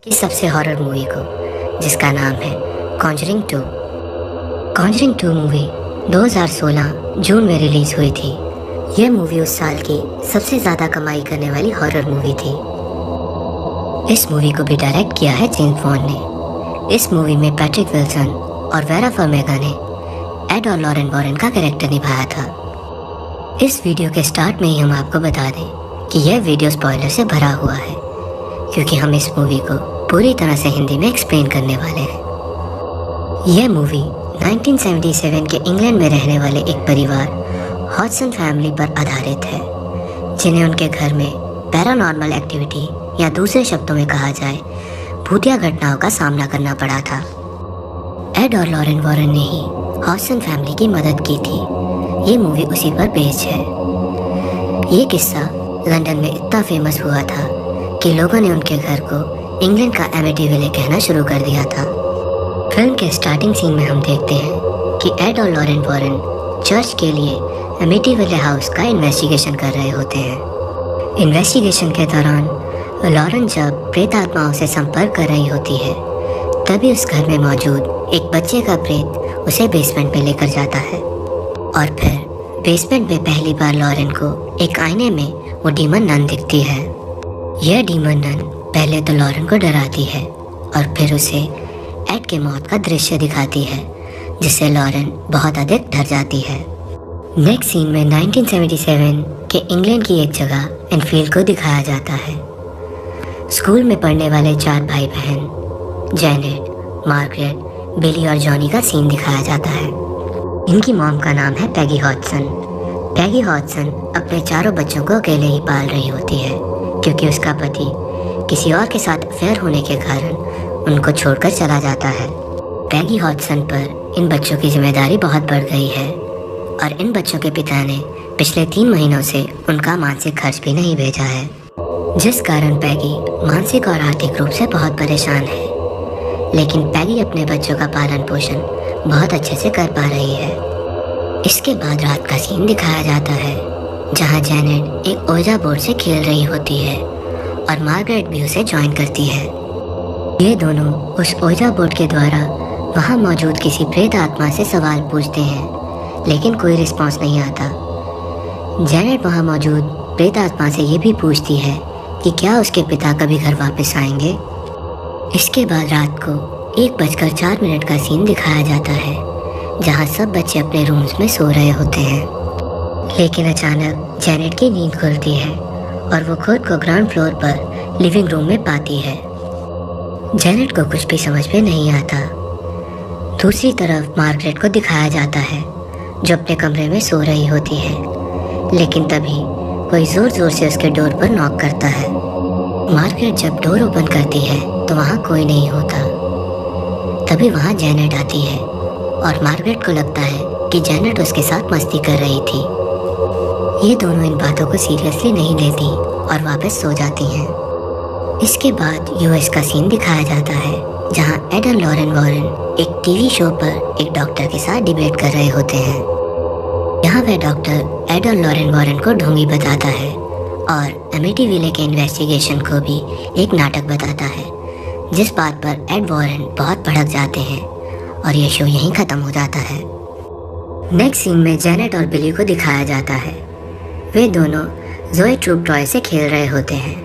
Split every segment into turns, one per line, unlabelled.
की सबसे horror movie को, जिसका नाम है कॉन्जरिंग 2। कॉन्जरिंग 2 मूवी 2016 जून में रिलीज़ हुई थी। यह मूवी उस साल की सबसे ज़्यादा कमाई करने वाली हॉरर मूवी थी। इस मूवी को भी डायरेक्ट किया है जेम्स वॉन ने। इस मूवी में पैट्रिक विल्सन और वेरा फर्मिगा ने एड और लॉरेन वॉरेन का कैरेक्टर निभाया था। इस वीडियो के स्टार्ट में ही हम आपको बता दें कि यह वीडियो स्पॉइलर से भरा हुआ है, क्योंकि हम इस मूवी को पूरी तरह से हिंदी में एक्सप्लेन करने वाले हैं। यह मूवी 1977 के इंग्लैंड में रहने वाले एक परिवार हॉडसन फैमिली पर आधारित है, जिन्हें उनके घर में पैरानॉर्मल एक्टिविटी या दूसरे शब्दों में कहा जाए भूतिया घटनाओं का सामना करना पड़ा था। एड और लॉरेन वॉरेन ने ही हॉडसन फैमिली की मदद की थी। ये मूवी उसी पर बेस्ड है। ये किस्सा लंदन में इतना फेमस हुआ था कि लोगों ने उनके घर को इंग्लैंड का एमिटीविले कहना शुरू कर दिया था। फिल्म के स्टार्टिंग सीन में हम देखते हैं कि एड और लॉरेन वॉरेन चर्च के लिए एमिटीविले हाउस का इन्वेस्टिगेशन कर रहे होते हैं। इन्वेस्टिगेशन के दौरान लॉरेन जब प्रेत आत्माओं से संपर्क कर रही होती है, तभी उस घर में मौजूद एक बच्चे का प्रेत उसे बेसमेंट में लेकर जाता है और फिर बेसमेंट में पहली बार लॉरेन को एक आईने में वो डीमन नन दिखती है। यह डीमन नन पहले तो लॉरेन को डराती है और फिर उसे एड के मौत का दृश्य दिखाती है, जिससे लॉरेन बहुत अधिक डर जाती है। नेक्स्ट सीन में 1977 के इंग्लैंड की एक जगह एनफील्ड को दिखाया जाता है। स्कूल में पढ़ने वाले 4 भाई बहन जेनेट, मार्गरेट, बिली और जॉनी का सीन दिखाया जाता है। इनकी मॉम का नाम है पैगी हॉडसन। पैगी हॉडसन अपने चारों बच्चों को अकेले ही पाल रही होती है, क्योंकि उसका पति किसी और के साथ अफेयर होने के कारण उनको छोड़कर चला जाता है। पैगी हॉडसन पर इन बच्चों की जिम्मेदारी बहुत बढ़ गई है और इन बच्चों के पिता ने पिछले 3 महीनों से उनका मानसिक खर्च भी नहीं भेजा है, जिस कारण पैगी मानसिक और आर्थिक रूप से बहुत परेशान है। लेकिन पैगी अपने बच्चों का पालन पोषण बहुत अच्छे से कर पा रही है। इसके बाद रात का सीन दिखाया जाता है, जहां जेनेट एक ओजा बोर्ड से खेल रही होती है और मार्गरेट भी उसे ज्वाइन करती है। ये दोनों उस ओजा बोर्ड के द्वारा वहां मौजूद किसी प्रेत आत्मा से सवाल पूछते हैं, लेकिन कोई रिस्पांस नहीं आता। जेनेट वहां मौजूद प्रेत आत्मा से ये भी पूछती है कि क्या उसके पिता कभी घर वापस आएंगे। इसके बाद रात को 1:04 का सीन दिखाया जाता है, जहां सब बच्चे अपने रूम्स में सो रहे होते हैं। लेकिन अचानक जेनेट की नींद खुलती है और वो खुद को ग्राउंड फ्लोर पर लिविंग रूम में पाती है। जेनेट को कुछ भी समझ में नहीं आता। दूसरी तरफ मार्गरेट को दिखाया जाता है, जो अपने कमरे में सो रही होती है, लेकिन तभी कोई ज़ोर ज़ोर से उसके डोर पर नॉक करता है। मार्गरेट जब डोर ओपन करती है तो वहाँ कोई नहीं होता। तभी वहाँ जेनेट आती है और मार्गरेट को लगता है कि जेनेट उसके साथ मस्ती कर रही थी। ये दोनों इन बातों को सीरियसली नहीं लेती और वापस सो जाती हैं। इसके बाद यूएस का सीन दिखाया जाता है, जहाँ एड और लॉरेन वॉरेन एक टीवी शो पर एक डॉक्टर के साथ डिबेट कर रहे होते हैं। यहाँ वह डॉक्टर एड और लॉरेन वॉरेन को ढोंगी बताता है और एमिटीविले के इन्वेस्टिगेशन को भी एक नाटक बताता है, जिस बात पर एड वॉरेन बहुत भड़क जाते हैं और ये शो यहीं ख़त्म हो जाता है। नेक्स्ट सीन में जेनेट और बिली को दिखाया जाता है। वे दोनों ज़ोए ट्रूप टॉय से खेल रहे होते हैं।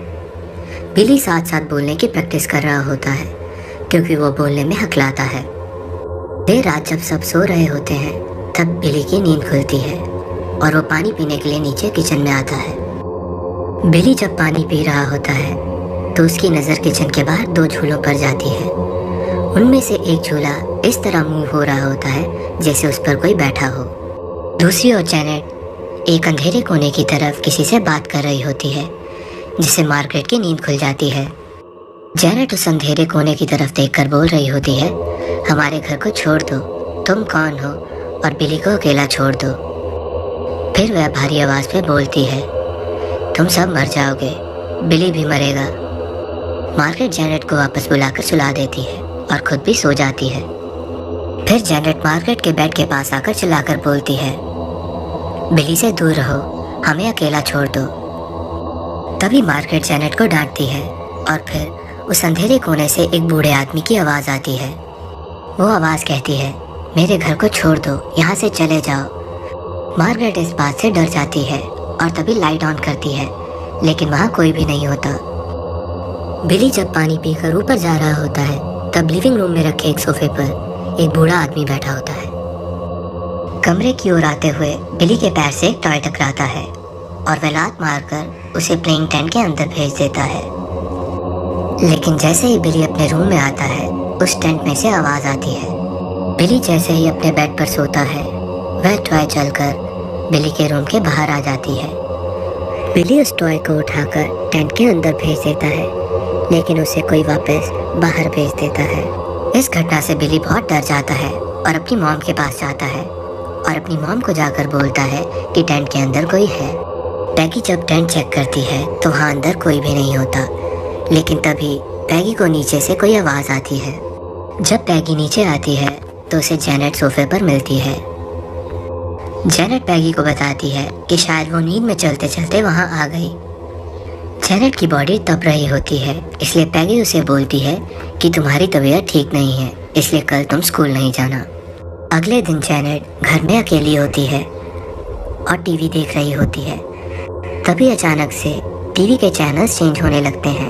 बिली साथ साथ बोलने की प्रैक्टिस कर रहा होता है, क्योंकि वो बोलने में हकलाता है। देर रात जब सब सो रहे होते हैं, तब बिली की नींद खुलती है और वो पानी पीने के लिए नीचे किचन में आता है। बिली जब पानी पी रहा होता है तो उसकी नज़र किचन के बाहर 2 झूलों पर जाती है। उनमें से एक झूला इस तरह मूव हो रहा होता है जैसे उस पर कोई बैठा हो। दूसरी ओर जेनेट एक अंधेरे कोने की तरफ किसी से बात कर रही होती है, जिससे मार्गरेट की नींद खुल जाती है। जेनेट उस अंधेरे कोने की तरफ देखकर बोल रही होती है, हमारे घर को छोड़ दो, तुम कौन हो, और बिली को अकेला छोड़ दो। फिर वह भारी आवाज़ में बोलती है, तुम सब मर जाओगे, बिली भी मरेगा। मार्गरेट जेनेट को वापस बुलाकर सुला देती है और खुद भी सो जाती है। फिर जेनेट मार्गरेट के बेड के पास आकर चिल्लाकर बोलती है, बिली से दूर रहो, हमें अकेला छोड़ दो। तभी मार्गरेट जेनेट को डांटती है और फिर उस अंधेरे कोने से एक बूढ़े आदमी की आवाज़ आती है। वो आवाज़ कहती है, मेरे घर को छोड़ दो, यहाँ से चले जाओ। मार्गरेट इस बात से डर जाती है और तभी लाइट ऑन करती है, लेकिन वहाँ कोई भी नहीं होता। बिली जब पानी पीकर ऊपर जा रहा होता है, तब लिविंग रूम में रखे एक सोफे पर एक बूढ़ा आदमी बैठा होता है। कमरे की ओर आते हुए बिली के पैर से एक टॉय टकराता है और वह लात मारकर उसे प्लेइंग टेंट के अंदर भेज देता है। लेकिन जैसे ही बिली अपने रूम में आता है, उस टेंट में से आवाज़ आती है। बिली जैसे ही अपने बेड पर सोता है, वह टॉय चलकर बिली के रूम के बाहर आ जाती है। बिली उस टॉय को उठाकर टेंट के अंदर भेज देता है, लेकिन उसे कोई वापस बाहर भेज देता है। इस घटना से बिली बहुत डर जाता है और अपनी मॉम के पास जाता है और अपनी मॉम को जाकर बोलता है कि टेंट के अंदर कोई है। पैगी जब टेंट चेक करती है तो वहाँ अंदर कोई भी नहीं होता, लेकिन तभी पैगी को नीचे से कोई आवाज़ आती है। जब पैगी नीचे आती है तो उसे जेनेट सोफे पर मिलती है। जेनेट पैगी को बताती है कि शायद वो नींद में चलते चलते वहाँ आ गई। जेनेट की बॉडी तप रही होती है, इसलिए पैगी उसे बोलती है कि तुम्हारी तबीयत ठीक नहीं है, इसलिए कल तुम स्कूल नहीं जाना। अगले दिन जेनेट घर में अकेली होती है और टीवी देख रही होती है। तभी अचानक से टीवी के चैनल्स चेंज होने लगते हैं।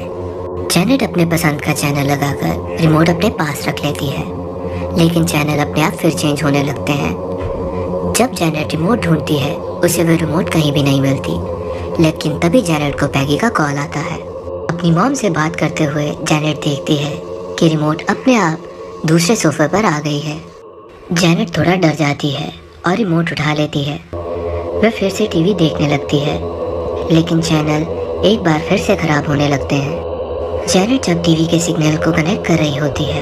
जेनेट अपने पसंद का चैनल लगाकर रिमोट अपने पास रख लेती है, लेकिन चैनल अपने आप फिर चेंज होने लगते हैं। जब जेनेट रिमोट ढूंढती है, उसे वह रिमोट कहीं भी नहीं मिलती, लेकिन तभी जेनेट को पैगी का कॉल आता है। अपनी मॉम से बात करते हुए जेनेट देखती है कि रिमोट अपने आप दूसरे सोफे पर आ गई है। जेनेट थोड़ा डर जाती है और रिमोट उठा लेती है। वह फिर से टीवी देखने लगती है, लेकिन चैनल एक बार फिर से खराब होने लगते हैं। जेनेट जब टीवी के सिग्नल को कनेक्ट कर रही होती है,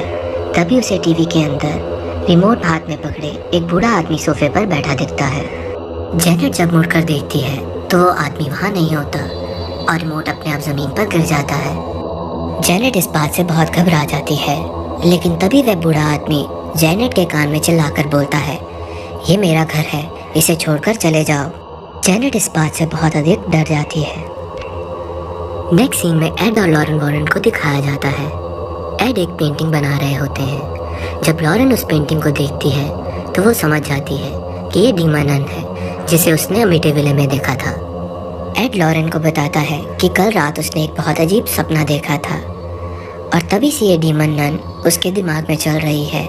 तभी उसे टीवी के अंदर रिमोट हाथ में पकड़े एक बूढ़ा आदमी सोफे पर बैठा दिखता है। जेनेट जब मुड़कर देखती है तो वो आदमी वहाँ नहीं होता और रिमोट अपने आप ज़मीन पर गिर जाता है। जेनेट इस बात से बहुत घबरा जाती है, लेकिन तभी वह बूढ़ा आदमी जेनेट के कान में चिल्लाकर बोलता है, ये मेरा घर है, इसे छोड़कर चले जाओ। जेनेट इस बात से बहुत अधिक डर जाती है। नेक्स्ट सीन में एड और लॉरेन वॉरेन को दिखाया जाता है। एड एक पेंटिंग बना रहे होते हैं। जब लॉरेन उस पेंटिंग को देखती है तो वो समझ जाती है कि ये डीमन नन है जिसे उसने अमिटीविले में देखा था। एड लॉरेन को बताता है कि कल रात उसने एक बहुत अजीब सपना देखा था और तभी से ये डीमन नन उसके दिमाग में चल रही है,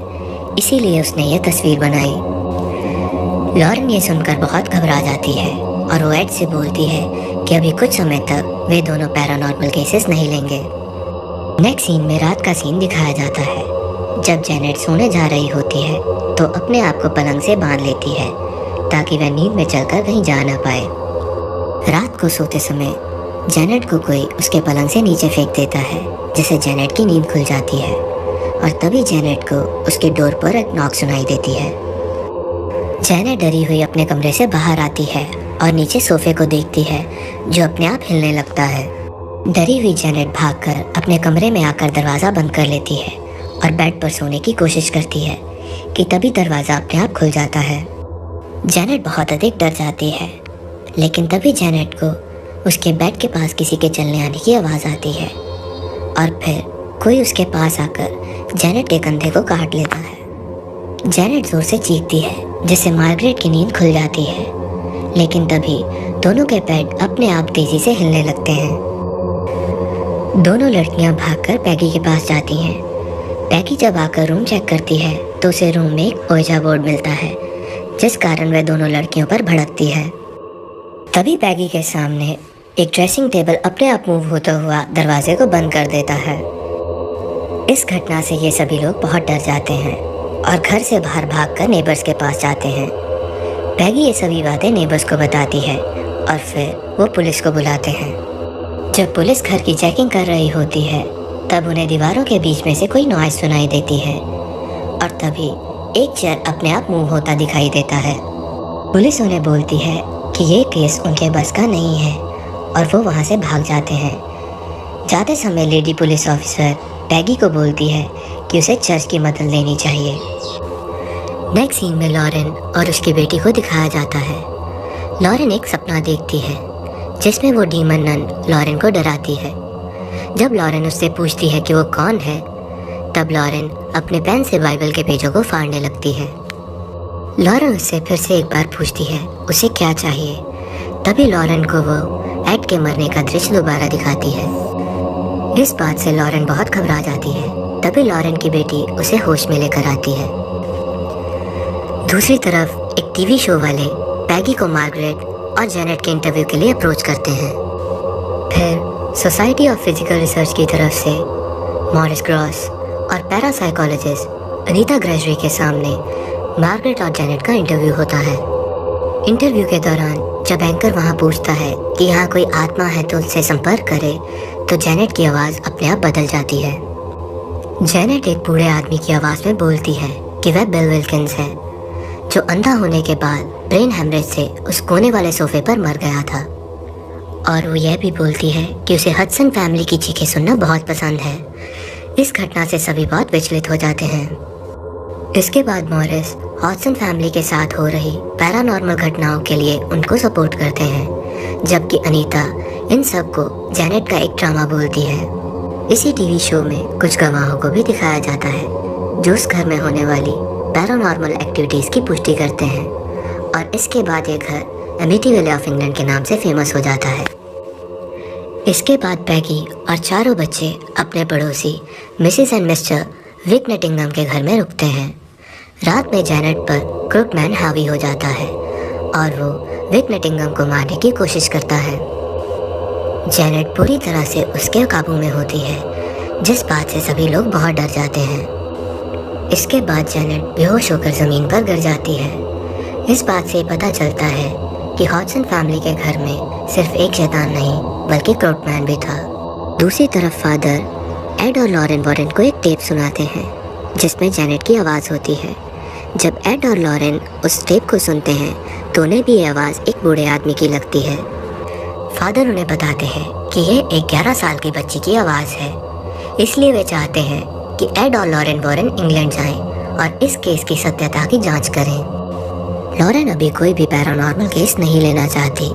इसीलिए उसने ये तस्वीर बनाई। लॉरेन ये सुनकर बहुत घबरा जाती है और वो एड से बोलती है कि अभी कुछ समय तक वे दोनों पैरानॉर्मल केसेस नहीं लेंगे। नेक्स्ट सीन में रात का सीन दिखाया जाता है। जब जेनेट सोने जा रही होती है तो अपने आप को पलंग से बांध लेती है ताकि वह नींद में चलकर कहीं जा ना पाए। रात को सोते समय जेनेट को कोई उसके पलंग से नीचे फेंक देता है, जिससे जेनेट की नींद खुल जाती है और तभी जेनेट को उसके डोर पर एक नॉक सुनाई देती है। जेनेट डरी हुई अपने कमरे से बाहर आती है और नीचे सोफे को देखती है जो अपने आप हिलने लगता है। डरी हुई जेनेट भागकर अपने कमरे में आकर दरवाज़ा बंद कर लेती है और बेड पर सोने की कोशिश करती है कि तभी दरवाज़ा अपने आप खुल जाता है। जेनेट बहुत अधिक डर जाती है, लेकिन तभी जेनेट को उसके बेड के पास किसी के चलने आने की आवाज़ आती है और फिर कोई उसके पास आकर जेनेट के कंधे को काट लेता है। जेनेट जोर से चीखती है, जिससे मार्गरेट की नींद खुल जाती है, लेकिन तभी दोनों के पैड अपने आप तेजी से हिलने लगते हैं। दोनों लड़कियां भागकर पैगी के पास जाती हैं। पैगी जब आकर रूम चेक करती है तो उसे रूम में एक ओजा बोर्ड मिलता है, जिस कारण वह दोनों लड़कियों पर भड़कती है। तभी पैगी के सामने एक ड्रेसिंग टेबल अपने आप मूव होता हुआ दरवाजे को बंद कर देता है। इस घटना से ये सभी लोग बहुत डर जाते हैं और घर से बाहर भागकर नेबर्स के पास जाते हैं। पैगी ये सभी बातें नेबर्स को बताती है और फिर वो पुलिस को बुलाते हैं। जब पुलिस घर की चेकिंग कर रही होती है तब उन्हें दीवारों के बीच में से कोई नॉइज़ सुनाई देती है और तभी एक चेयर अपने आप मूव होता दिखाई देता है। पुलिस उन्हें बोलती है कि ये केस उनके बस का नहीं है और वो वहाँ से भाग जाते हैं। जाते समय लेडी पुलिस ऑफिसर पैगी को बोलती है कि उसे चर्च की मदद लेनी चाहिए। नेक्स्ट सीन में लॉरेन और उसकी बेटी को दिखाया जाता है। लॉरेन एक सपना देखती है जिसमें वो डीमन नन लॉरेन को डराती है। जब लॉरेन उससे पूछती है कि वो कौन है, तब लॉरेन अपने पेन से बाइबल के पेजों को फाड़ने लगती है। लॉरेन उससे फिर से एक बार पूछती है उसे क्या चाहिए। तभी लॉरेन को वो एड के मरने का दृश्य दोबारा दिखाती है। इस बात से लॉरेन बहुत घबरा जाती है। तभी लॉरेन की बेटी उसे होश में लेकर आती है। दूसरी तरफ एक टीवी शो वाले पैगी को मार्गरेट और जेनेट के इंटरव्यू के लिए अप्रोच करते हैं। फिर सोसाइटी ऑफ फिजिकल रिसर्च की तरफ से मॉरिस ग्रॉस और पैरासाइकोलॉजिस्ट अनीता ग्रेजरी के सामने मार्गरेट और जेनेट का इंटरव्यू होता है। इंटरव्यू के दौरान जब एंकर वहां पूछता है कि यहाँ कोई आत्मा है तो उससे संपर्क करे, तो जेनेट की आवाज़ अपने आप बदल जाती है। जेनेट एक बूढ़े आदमी की आवाज़ में बोलती है कि वह बिल विल्किंस है, जो अंधा होने के बाद ब्रेन हेमरेज से उस कोने वाले सोफे पर मर गया था। और वो यह भी बोलती है कि उसे हडसन फैमिली की चीखें सुनना बहुत पसंद है। इस घटना से सभी बहुत विचलित हो जाते हैं। इसके बाद मॉरिस हडसन फैमिली के साथ हो रही पैरानॉर्मल घटनाओं के लिए उनको सपोर्ट करते हैं, जबकि अनीता इन सब को जेनेट का एक ड्रामा बोलती है। इसी टीवी शो में कुछ गवाहों को भी दिखाया जाता है जो उस घर में होने वाली पैरानॉर्मल एक्टिविटीज़ की पुष्टि करते हैं, और इसके बाद ये घर एमिटीविले ऑफ इंग्लैंड के नाम से फेमस हो जाता है। इसके बाद पैगी और चारों बच्चे अपने पड़ोसी मिसिस एंड मिस्टर विक नटिंगम के घर में रुकते हैं। रात में जेनेट पर क्रूकमैन हावी हो जाता है और वो विक नटिंगम को मारने की कोशिश करता है। जेनेट पूरी तरह से उसके काबू में होती है, जिस बात से सभी लोग बहुत डर जाते हैं। इसके बाद जेनेट बेहोश होकर ज़मीन पर गिर जाती है। इस बात से पता चलता है कि हॉडसन फैमिली के घर में सिर्फ एक शैतान नहीं बल्कि क्रूकमैन भी था। दूसरी तरफ फादर एड और लॉरेन वॉरेन को एक टेप सुनाते हैं जिसमें जेनेट की आवाज़ होती है। जब एड और लॉरेन उस टेप को सुनते हैं तो उन्हें भी ये आवाज़ एक बूढ़े आदमी की लगती है। फादर उन्हें बताते हैं कि ये एक 11 साल की बच्ची की आवाज़ है, इसलिए वे चाहते हैं कि एड और लॉरेन वॉरेन इंग्लैंड जाएं और इस केस की सत्यता की जांच करें। लॉरेन अभी कोई भी पैरानॉर्मल केस नहीं लेना चाहती,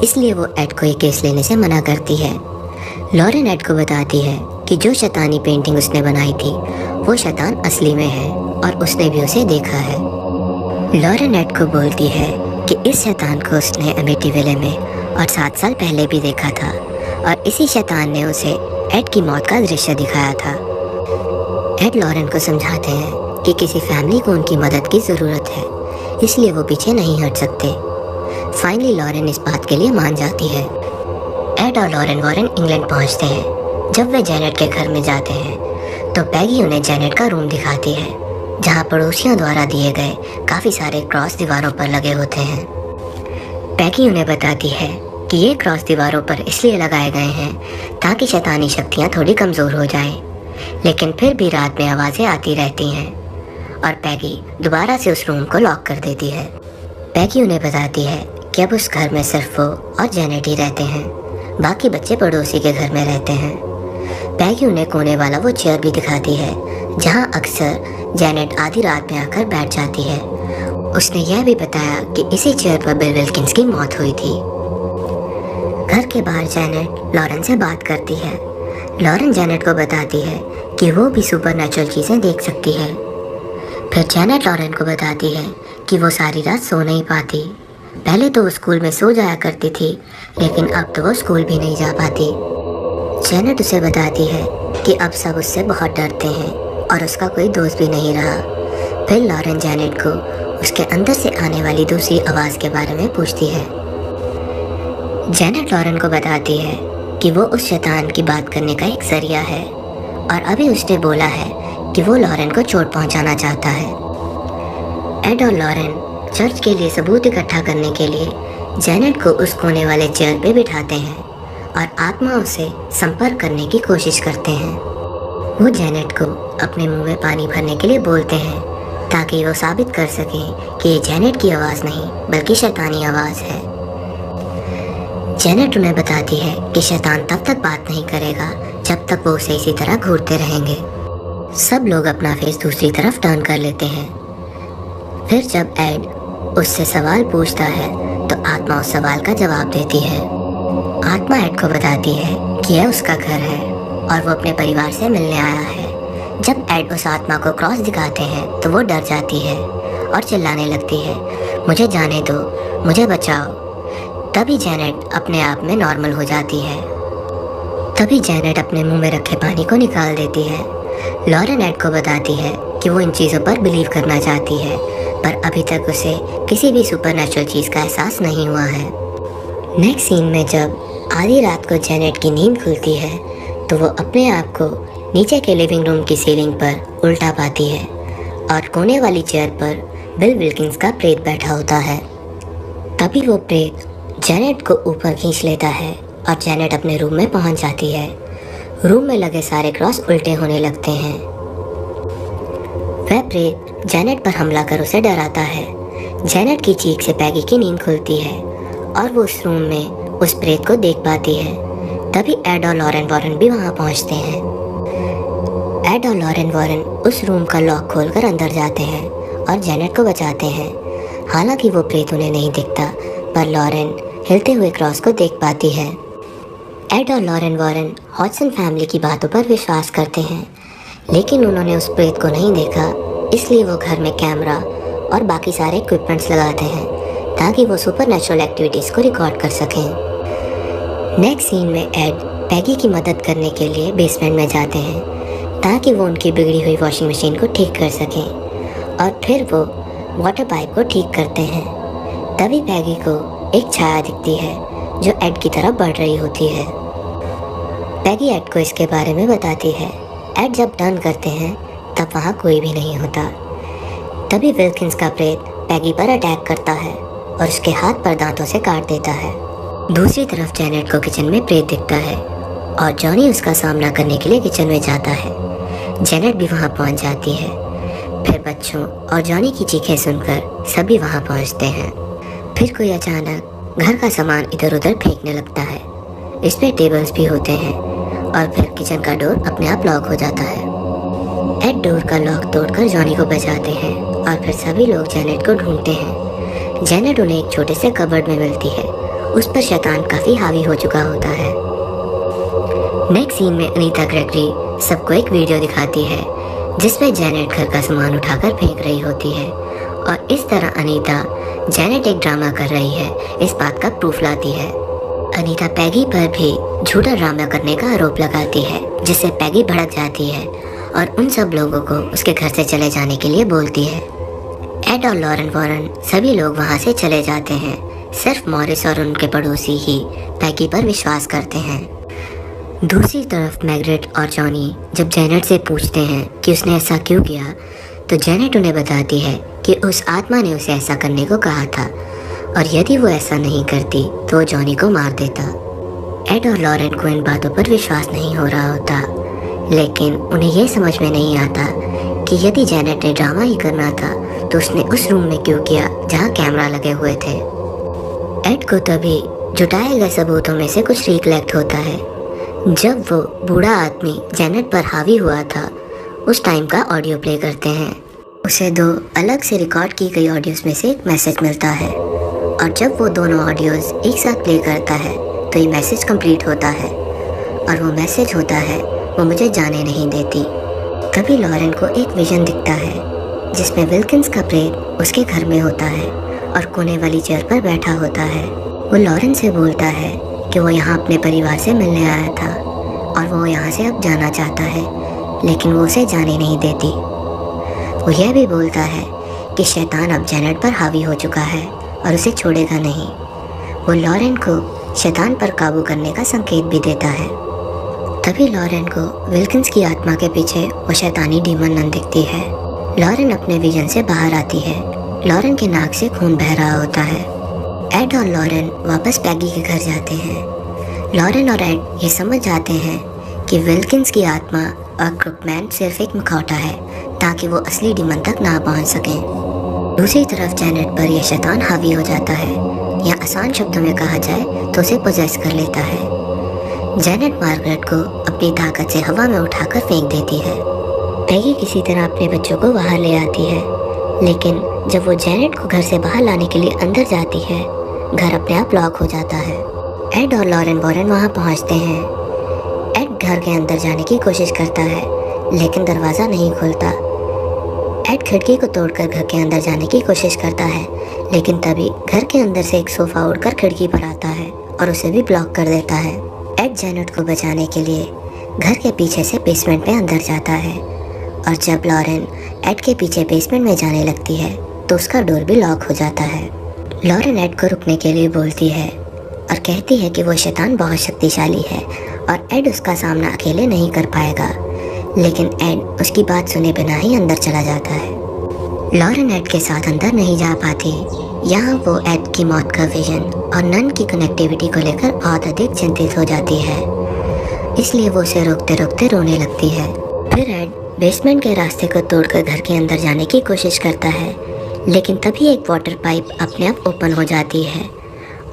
इसलिए वो एड को ये केस लेने से मना करती है। लॉरेन एड को बताती है कि जो शैतानी पेंटिंग उसने बनाई थी वो शैतान असली में है और उसने भी उसे देखा है। लॉरेन एड को बोलती है कि इस शैतान को उसने एमिटीविले में और 7 साल पहले भी देखा था, और इसी शैतान ने उसे एड की मौत का दृश्य दिखाया था। एड लॉरेन को समझाते हैं कि किसी फैमिली को उनकी मदद की ज़रूरत है, इसलिए वो पीछे नहीं हट सकते। फाइनली लॉरेन इस बात के लिए मान जाती है। एड और लॉरेन वॉरेन इंग्लैंड पहुंचते हैं। जब वे जेनेट के घर में जाते हैं तो पैगी उन्हें जेनेट का रूम दिखाती है, जहां पड़ोसियों द्वारा दिए गए काफ़ी सारे क्रॉस दीवारों पर लगे होते हैं। पैगी उन्हें बताती है कि ये क्रॉस दीवारों पर इसलिए लगाए गए हैं ताकि शैतानी शक्तियाँ थोड़ी कमज़ोर हो जाएं, लेकिन फिर भी रात में आवाज़ें आती रहती हैं, और पैगी दोबारा से उस रूम को लॉक कर देती है। पैगी उन्हें बताती है कि अब उस घर में सिर्फ वो और जेनेट ही रहते हैं, बाकी बच्चे पड़ोसी के घर में रहते हैं। पैगी उन्हें कोने वाला वो चेयर भी दिखाती है जहां अक्सर जेनेट आधी रात में आकर बैठ जाती है। उसने यह भी बताया कि इसी चेयर पर बिल विल्किंस की मौत हुई थी। घर के बाहर जेनेट लॉरेन से बात करती है। लॉरेन जेनेट को बताती है कि वो भी सुपरनैचुरल चीज़ें देख सकती है। फिर जेनेट लॉरेन को बताती है कि वो सारी रात सो नहीं पाती। पहले तो वो स्कूल में सो जाया करती थी, लेकिन अब तो वो स्कूल भी नहीं जा पाती। जेनेट उसे बताती है कि अब सब उससे बहुत डरते हैं और उसका कोई दोस्त भी नहीं रहा। फिर लॉरेन जेनेट को उसके अंदर से आने वाली दूसरी आवाज़ के बारे में पूछती है। जेनेट लॉरेन को बताती है कि वो उस शैतान की बात करने का एक जरिया है, और अभी उसने बोला है कि वो लॉरेन को चोट पहुंचाना चाहता है। एड और लॉरेन चर्च के लिए सबूत इकट्ठा करने के लिए जेनेट को उस कोने वाले चेयर पे बिठाते हैं और आत्माओं से संपर्क करने की कोशिश करते हैं। वो जेनेट को अपने मुंह में पानी भरने के लिए बोलते हैं ताकि वो साबित कर सकें कि ये जेनेट की आवाज़ नहीं बल्कि शैतानी आवाज़ है। जेनेट उन्हें बताती है कि शैतान तब तक बात नहीं करेगा जब तक वो उसे इसी तरह घूरते रहेंगे। सब लोग अपना फेस दूसरी तरफ टर्न कर लेते हैं। फिर जब एड उससे सवाल पूछता है तो आत्मा उस सवाल का जवाब देती है। आत्मा एड को बताती है कि यह उसका घर है और वो अपने परिवार से मिलने आया है। जब एड उस आत्मा को क्रॉस दिखाते हैं तो वो डर जाती है और चिल्लाने लगती है, मुझे जाने दो, मुझे बचाओ। तभी जैनेट अपने आप में नॉर्मल हो जाती है। तभी जैनेट अपने मुंह में रखे पानी को निकाल देती है। लॉरेन एड को बताती है कि वो इन चीज़ों पर बिलीव करना चाहती है, पर अभी तक उसे किसी भी सुपरनैचुरल चीज़ का एहसास नहीं हुआ है। नेक्स्ट सीन में जब आधी रात को जैनेट की नींद खुलती है तो वो अपने आप को नीचे के लिविंग रूम की सीलिंग पर उल्टा पाती है और कोने वाली चेयर पर बिल विल्किंस का प्रेत बैठा होता है। तभी वो प्रेत जैनेट को ऊपर खींच लेता है और जैनेट अपने रूम में पहुंच जाती है। रूम में लगे सारे क्रॉस उल्टे होने लगते हैं। वह प्रेत जैनेट पर हमला कर उसे डराता है। जैनेट की चीख से पैगी की नींद खुलती है और वो उस रूम में उस प्रेत को देख पाती है। तभी एड और लॉरेन वॉरेन भी वहां पहुंचते हैं। एड और लॉरेन वॉरेन उस रूम का लॉक खोलकर अंदर जाते हैं और जैनेट को बचाते हैं। हालांकि वो प्रेत उन्हें नहीं दिखता, पर लॉरेन हिलते हुए क्रॉस को देख पाती है। एड और लॉरेन वॉरेन हॉडसन फैमिली की बातों पर विश्वास करते हैं, लेकिन उन्होंने उस प्रेत को नहीं देखा, इसलिए वो घर में कैमरा और बाकी सारे इक्विपमेंट्स लगाते हैं ताकि वो सुपरनैचुरल एक्टिविटीज़ को रिकॉर्ड कर सकें। नेक्स्ट सीन में एड पैगी की मदद करने के लिए बेसमेंट में जाते हैं ताकि वो उनकी बिगड़ी हुई वॉशिंग मशीन को ठीक कर सकें और फिर वो वाटर पाइप को ठीक करते हैं। तभी पैगी को एक छाया दिखती है जो एड की तरफ बढ़ रही होती है। पैगी एड को इसके बारे में बताती है। एड जब टर्न करते हैं तब वहाँ कोई भी नहीं होता। तभी विल्किंस का प्रेत पैगी पर अटैक करता है और उसके हाथ पर दांतों से काट देता है। दूसरी तरफ जैनेट को किचन में प्रेत दिखता है और जॉनी उसका सामना करने के लिए किचन में जाता है। जैनेट भी वहाँ पहुँच जाती है। फिर बच्चों और जॉनी की चीखें सुनकर सभी वहाँ पहुँचते हैं। फिर कोई अचानक घर का सामान इधर उधर फेंकने लगता है। इसमें टेबल्स भी होते हैं और फिर किचन का डोर अपने आप लॉक हो जाता है। एड डोर का लॉक तोड़कर जॉनी को बचाते हैं और फिर सभी लोग जैनेट को ढूंढते हैं। जैनेट उन्हें एक छोटे से कबर्ड में मिलती है। उस पर शैतान काफ़ी हावी हो चुका होता है। नेक्स्ट सीन में अनीता ग्रेगरी सबको एक वीडियो दिखाती है जिसमें जैनेट घर का सामान उठाकर फेंक रही होती है और इस तरह अनीता जैनेट एक ड्रामा कर रही है इस बात का प्रूफ लाती है। अनीता पैगी पर भी झूठा ड्रामा करने का आरोप लगाती है, जिससे पैगी भड़क जाती है और उन सब लोगों को उसके घर से चले जाने के लिए बोलती है। एड और लॉरेन वॉरेन सभी लोग वहाँ से चले जाते हैं। सिर्फ मॉरिस और उनके पड़ोसी ही पैगी पर विश्वास करते हैं। दूसरी तरफ मैग्रेट और जॉनी जब जैनेट से पूछते हैं कि उसने ऐसा क्यों किया, तो जैनेट उन्हें बताती है कि उस आत्मा ने उसे ऐसा करने को कहा था और यदि वो ऐसा नहीं करती तो वो जॉनी को मार देता। एड और लॉरेन को इन बातों पर विश्वास नहीं हो रहा होता, लेकिन उन्हें यह समझ में नहीं आता कि यदि जैनेट ने ड्रामा ही करना था तो उसने उस रूम में क्यों किया जहाँ कैमरा लगे हुए थे। एड को तभी जुटाए गए सबूतों में से कुछ रिकलेक्ट होता है। जब वो बूढ़ा आदमी जैनेट पर हावी हुआ था उस टाइम का ऑडियो प्ले करते हैं। उसे दो अलग से रिकॉर्ड की गई ऑडियोज़ में से एक मैसेज मिलता है और जब वो दोनों ऑडियोज़ एक साथ प्ले करता है तो ये मैसेज कंप्लीट होता है और वो मैसेज होता है, वो मुझे जाने नहीं देती। तभी लॉरेन को एक विजन दिखता है जिसमें विल्किंस का प्रेत उसके घर में होता है और कोने वाली चेयर पर बैठा होता है। वो लॉरेन से बोलता है कि वो यहाँ अपने परिवार से मिलने आया था और वो यहाँ से अब जाना चाहता है, लेकिन वो उसे जाने नहीं देती। वो यह भी बोलता है कि शैतान अब जैनेट पर हावी हो चुका है और उसे छोड़ेगा नहीं। वो लॉरेन को शैतान पर काबू करने का संकेत भी देता है। तभी लॉरेन को विल्किंस की आत्मा के पीछे वो शैतानी डीमन नन दिखती है। लॉरेन अपने विजन से बाहर आती है। लॉरेन के नाक से खून बह रहा होता है। एड और लॉरेन वापस पैगी के घर जाते हैं। लॉरेन और एड ये समझ जाते हैं कि विल्किंस की आत्मा और क्रुकमैन सिर्फ एक मुखौटा है ताकि वो असली डीमन तक ना पहुंच सकें। दूसरी तरफ जैनेट पर यह शैतान हावी हो जाता है, या आसान शब्दों में कहा जाए तो उसे पोजेस कर लेता है। जैनेट मार्गरेट को अपनी ताकत से हवा में उठाकर फेंक देती है। पैगी किसी तरह अपने बच्चों को बाहर ले आती है, लेकिन जब वो जैनेट को घर से बाहर लाने के लिए अंदर जाती है, घर अपने आप लॉक हो जाता है। एड और लॉरेन वॉरेन वहाँ पहुँचते हैं। एड घर के अंदर जाने की कोशिश करता है, लेकिन दरवाज़ा नहीं खुलता। एड खिड़की को तोड़कर घर के अंदर जाने की कोशिश करता है, लेकिन तभी घर के अंदर से एक सोफ़ा उड़कर खिड़की पर आता है और उसे भी ब्लॉक कर देता है। एड जेनेट को बचाने के लिए घर के पीछे से बेसमेंट में अंदर जाता है, और जब लॉरेन एड के पीछे बेसमेंट में जाने लगती है तो उसका डोर भी लॉक हो जाता है। लॉरेन एड को रुकने के लिए बोलती है और कहती है कि वो शैतान बहुत शक्तिशाली है और एड उसका सामना अकेले नहीं कर पाएगा, लेकिन एड उसकी बात सुने बिना ही अंदर चला जाता है। लॉरेन एड के साथ अंदर नहीं जा पाती। यहाँ वो एड की मौत का विजन और नन की कनेक्टिविटी को लेकर बहुत अधिक चिंतित हो जाती है, इसलिए वो उसे रोकते रोकते रोने लगती है। फिर एड बेसमेंट के रास्ते को तोड़कर घर के अंदर जाने की कोशिश करता है, लेकिन तभी एक वाटर पाइप अपने आप ओपन हो जाती है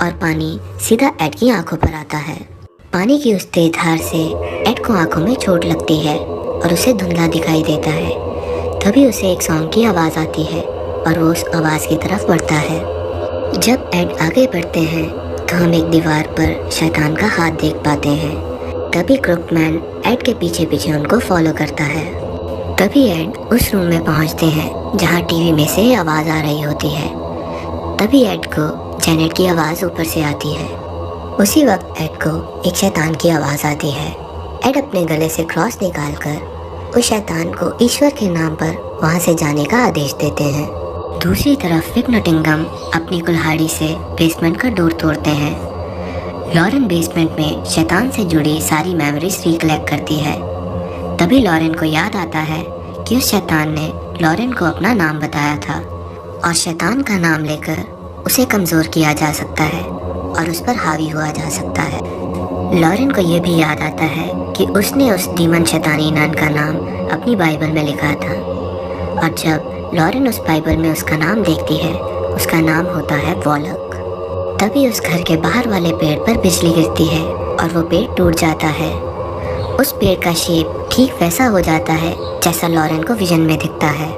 और पानी सीधा एड की आंखों पर आता है। पानी की उस तेज धार से एड को आंखों में चोट लगती है और उसे धुंधला दिखाई देता है। तभी उसे एक सॉन्ग की आवाज़ आती है और वो उस आवाज़ की तरफ बढ़ता है। जब एड आगे बढ़ते हैं तो हम एक दीवार पर शैतान का हाथ देख पाते हैं। तभी क्रुकमैन एड के पीछे पीछे उनको फॉलो करता है। तभी एड उस रूम में पहुंचते हैं जहां टीवी में से आवाज़ आ रही होती है। तभी एड को जेनेट की आवाज़ ऊपर से आती है। उसी वक्त एड को एक शैतान की आवाज़ आती है। एड अपने गले से क्रॉस निकालकर उस शैतान को ईश्वर के नाम पर वहां से जाने का आदेश देते हैं। दूसरी तरफ फिग नॉटिंघम अपनी कुल्हाड़ी से बेसमेंट का डोर तोड़ते हैं। लॉरेन बेसमेंट में शैतान से जुड़ी सारी मेमोरीज रिकलेक्ट करती है। तभी लॉरेन को याद आता है कि उस शैतान ने लॉरेन को अपना नाम बताया था और शैतान का नाम लेकर उसे कमज़ोर किया जा सकता है और उस पर हावी हुआ जा सकता है। लॉरेन को यह भी याद आता है कि उसने उस डीमन शैतानी नन का नाम अपनी बाइबल में लिखा था, और जब लॉरेन उस बाइबल में उसका नाम देखती है उसका नाम होता है वॉलक। तभी उस घर के बाहर वाले पेड़ पर बिजली गिरती है और वो पेड़ टूट जाता है। उस पेड़ का शेप ठीक वैसा हो जाता है जैसा लॉरेन को विजन में दिखता है।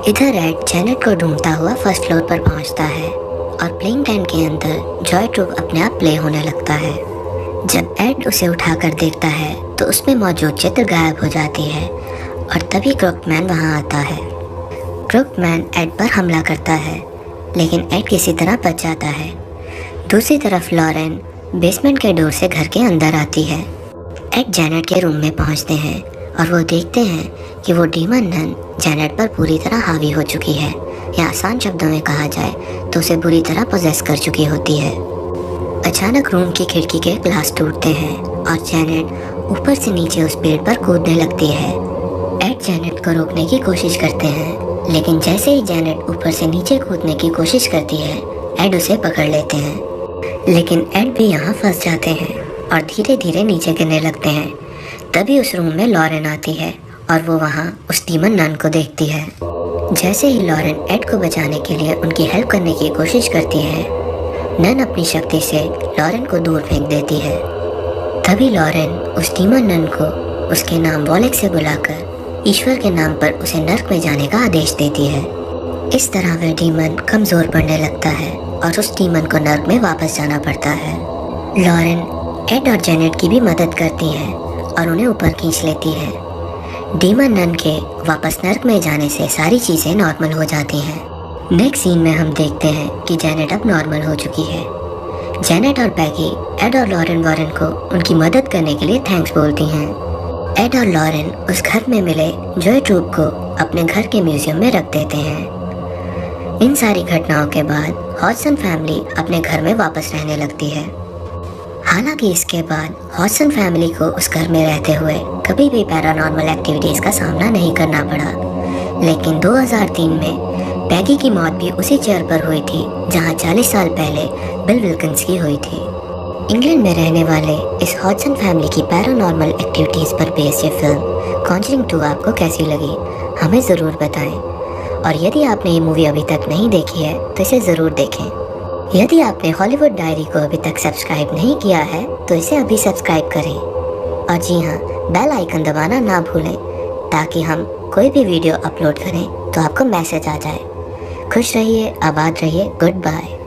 इधर एड जेनेट को ढूंढता हुआ फर्स्ट फ्लोर पर पहुंचता है और प्लेइंग टेंट के अंदर जॉय ट्रूप अपने आप प्ले होने लगता है। जब एड उसे उठाकर देखता है तो उसमें मौजूद चित्र गायब हो जाती है और तभी क्रुकमैन वहां आता है। क्रुकमैन एड पर हमला करता है, लेकिन एड किसी तरह बच जाता है। दूसरी तरफ लॉरेन बेसमेंट के डोर से घर के अंदर आती है। एड जेनेट के रूम में पहुंचते हैं और वो देखते हैं कि वो डीमन नन जेनेट पर पूरी तरह हावी हो चुकी है, या आसान शब्दों में कहा जाए तो उसे बुरी तरह पोजेस कर चुकी होती है। अचानक रूम की खिड़की के ग्लास टूटते हैं और जेनेट ऊपर से नीचे उस पेड़ पर कूदने लगती है। एड जेनेट को रोकने की कोशिश करते हैं, लेकिन जैसे ही जेनेट ऊपर से नीचे कूदने की कोशिश करती है एड उसे पकड़ लेते हैं, लेकिन एड भी यहाँ फंस जाते हैं और धीरे धीरे नीचे गिरने लगते हैं। तभी उस रूम में लॉरेन आती है और वो वहाँ उस डीमन नन को देखती है। जैसे ही लॉरेन एड को बचाने के लिए उनकी हेल्प करने की कोशिश करती है, नन अपनी शक्ति से लॉरेन को दूर फेंक देती है। तभी लॉरेन उस डीमन नन को उसके नाम वॉलेक से बुलाकर ईश्वर के नाम पर उसे नर्क में जाने का आदेश देती है। इस तरह वह डीमन कमज़ोर पड़ने लगता है और उस डीमन को नर्क में वापस जाना पड़ता है। लॉरेन एड और जेनेट की भी मदद करती है और उन्हें ऊपर खींच लेती है। डीमन नन के वापस नर्क में जाने से सारी चीज़ें नॉर्मल हो जाती हैं। नेक्स्ट सीन में हम देखते हैं कि जेनेट अब नॉर्मल हो चुकी है। जेनेट और पैगी एड और लॉरेन को उनकी मदद करने के लिए थैंक्स बोलती हैं। एड और लॉरेन उस घर में मिले जॉय ट्रूप को अपने घर के म्यूजियम में रख देते हैं। इन सारी घटनाओं के बाद हॉडसन फैमिली अपने घर में वापस रहने लगती है। हालांकि इसके बाद हॉडसन फैमिली को उस घर में रहते हुए कभी भी पैरानॉर्मल एक्टिविटीज़ का सामना नहीं करना पड़ा, लेकिन 2003 में पैगी की मौत भी उसी चेयर पर हुई थी जहां 40 साल पहले बिल विल्किंस की हुई थी। इंग्लैंड में रहने वाले इस हॉडसन फैमिली की पैरानॉर्मल एक्टिविटीज़ पर बेस्ड ये फिल्म कॉन्जरिंग 2 आपको कैसी लगी हमें ज़रूर बताएं, और यदि आपने ये मूवी अभी तक नहीं देखी है तो इसे ज़रूर देखें। यदि आपने हॉलीवुड डायरी को अभी तक सब्सक्राइब नहीं किया है तो इसे अभी सब्सक्राइब करें, और जी हाँ, बेल आइकन दबाना ना भूलें ताकि हम कोई भी वीडियो अपलोड करें तो आपको मैसेज आ जाए। खुश रहिए, आबाद रहिए, गुड बाय।